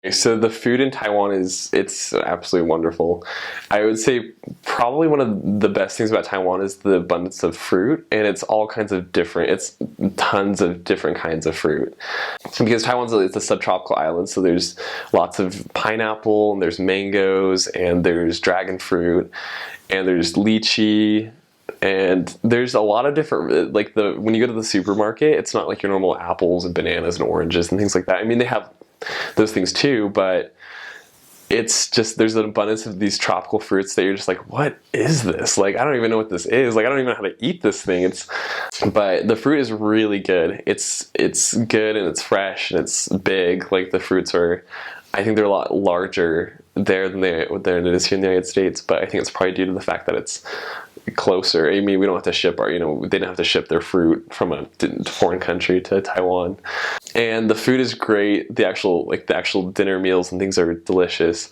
So the food in Taiwan it's absolutely wonderful. I would say probably one of the best things about Taiwan is the abundance of fruit, and it's all kinds of different, it's tons of different kinds of fruit. Because it's a subtropical island, so there's lots of pineapple, and there's mangoes, and there's dragon fruit, and there's lychee, and there's a lot of different, like when you go to the supermarket, it's not like your normal apples and bananas and oranges and things like that. I mean, they have those things too, but it's just, there's an abundance of these tropical fruits that you're just like, what is this? Like, I don't even know what this is. Like, I don't even know how to eat this thing. But the fruit is really good. It's good, and it's fresh, and it's big. Like, the fruits are, I think they're a lot larger there than it is here in the United States, but I think it's probably due to the fact that it's closer. I mean, we don't have to ship our, they don't have to ship their fruit from a foreign country to Taiwan. And the food is great. The actual dinner meals and things are delicious.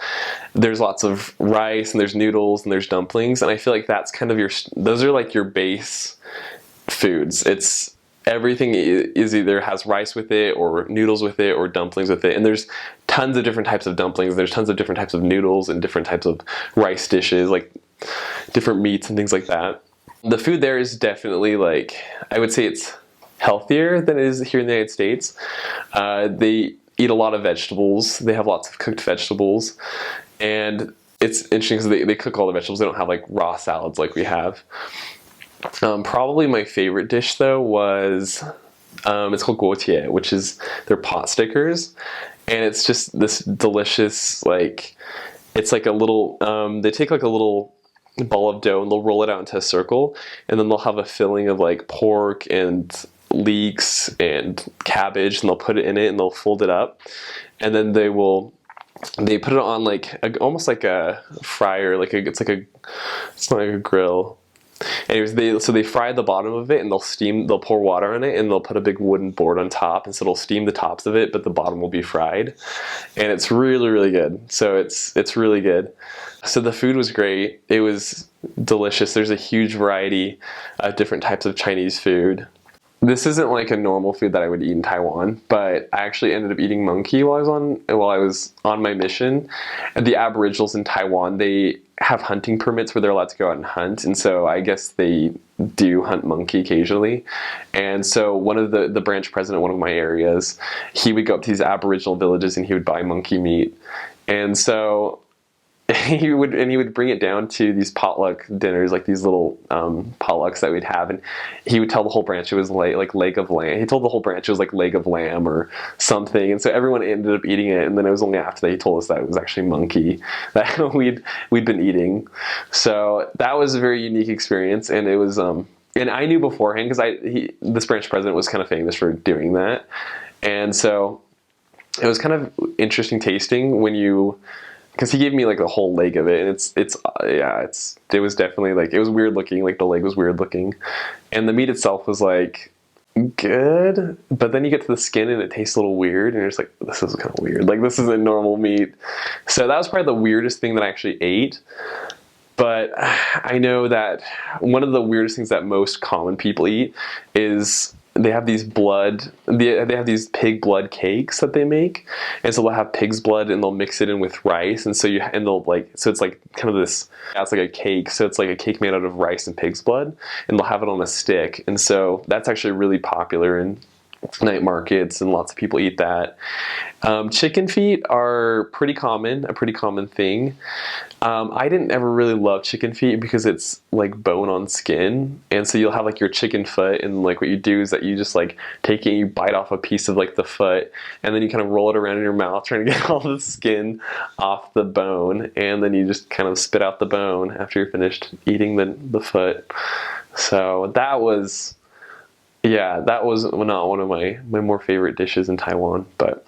There's lots of rice, and there's noodles, and there's dumplings, and I feel like that's kind of those are like your base foods. It's everything is either has rice with it, or noodles with it, or dumplings with it. And there's tons of different types of dumplings. There's tons of different types of noodles and different types of rice dishes, like different meats and things like that. The food there is definitely, like, I would say it's healthier than it is here in the United States. They eat a lot of vegetables. They have lots of cooked vegetables. And it's interesting because they cook all the vegetables. They don't have like raw salads like we have. Probably my favorite dish though was, it's called guotie, which is their pot stickers. And it's just this delicious, like, it's like a little, they take like a little ball of dough and they'll roll it out into a circle, and then they'll have a filling of like pork and leeks and cabbage, and they'll put it in it, and they'll fold it up, and then they put it on like almost like a fryer, it's not like a grill. Anyways, they fry the bottom of it, and they'll pour water on it, and they'll put a big wooden board on top, and so it'll steam the tops of it, but the bottom will be fried, and it's really, really good. So it's really good. So the food was great. It was delicious. There's a huge variety of different types of Chinese food. This isn't like a normal food that I would eat in Taiwan, but I actually ended up eating monkey while I was on my mission. And the Aboriginals in Taiwan, they have hunting permits where they're allowed to go out and hunt, and so I guess they do hunt monkey occasionally. And so one of the branch president of one of my areas, he would go up to these Aboriginal villages and he would buy monkey meat. And so he would bring it down to these potluck dinners, like these little potlucks that we'd have, and he would tell the whole branch it was like leg of lamb. He told the whole branch it was like leg of lamb or something, and so everyone ended up eating it. And then it was only after that he told us that it was actually monkey that we'd been eating. So that was a very unique experience, and it was and I knew beforehand because this branch president was kind of famous for doing that, and so it was kind of interesting tasting because he gave me like a whole leg of it, and it was definitely like, it was weird looking, like the leg was weird looking, and the meat itself was like good, but then you get to the skin and it tastes a little weird, and you're just like, this is kind of weird, like this isn't normal meat. So that was probably the weirdest thing that I actually ate. But I know that one of the weirdest things that most common people eat is they have these pig blood cakes that they make, and so they'll have pig's blood and they'll mix it in with rice, and so it's like kind of this, it's like a cake, so it's like a cake made out of rice and pig's blood, and they'll have it on a stick, and so that's actually really popular in night markets, and lots of people eat that. Chicken feet are a pretty common thing. I didn't ever really love chicken feet because it's like bone on skin, and so you'll have like your chicken foot, and like what you do is that you just like take it and you bite off a piece of like the foot, and then you kind of roll it around in your mouth trying to get all the skin off the bone, and then you just kind of spit out the bone after you're finished eating the foot. So that was not one of my more favorite dishes in Taiwan, but